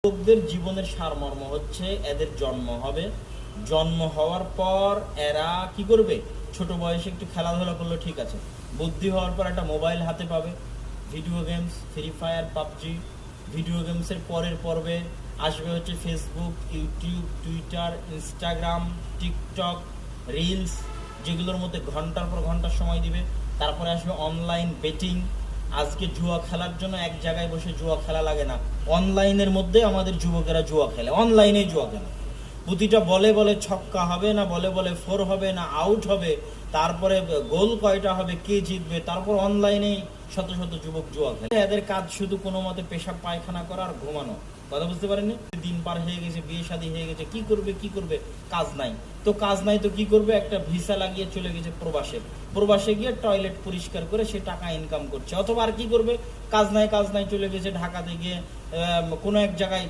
যুবকদের জীবনের সারমর্ম হচ্ছে এদের জন্ম হবে, জন্ম হওয়ার পর এরা কি করবে, ছোট বয়সে একটু খেলাধুলা করলো ঠিক আছে, বুদ্ধি হওয়ার পর একটা মোবাইল হাতে পাবে, video games, free fire, PUBG. Video গেমসের পরের পর্বে আসবে হচ্ছে Facebook, YouTube, Twitter, Instagram, TikTok, reels, যেগুলোর মধ্যে ঘন্টার পর ঘন্টা সময় দিবে। তারপরে আসবে অনলাইন বেটিং। আজকে জুয়া খেলার জন্য এক জায়গায় বসে জুয়া খেলা লাগে না, অনলাইনের মধ্যে আমাদের যুবকেরা জুয়া খেলে, অনলাইনে জুয়া খেলে। প্রতিটা বলে বলে ছক্কা হবে না, বলে বলে ফোর হবে না, আউট হবে, তারপরে গোল কয়টা হবে, কে জিতবে, তারপর অনলাইনে শত শত যুবক জুয়া খেলে। এদের কাজ শুধু কোনো মতে পেশাব পায়খানা করা আর ঘুমানো। কথা বুঝতে পারেননি? দিন পার হয়ে গেছে, বিয়ে শাদী হয়ে গেছে, কি করবে কি করবে, কাজ নাই। তো কাজ নাই তো কি করবে, একটা ভিসা লাগিয়ে চলে গেছে প্রবাসে, প্রবাসে গিয়ে টয়লেট পরিষ্কার করে সে টাকা ইনকাম করছে। অথবা আর কি করবে, কাজ নাই চলে গেছে ঢাকাতে গিয়ে কোনো এক জায়গায়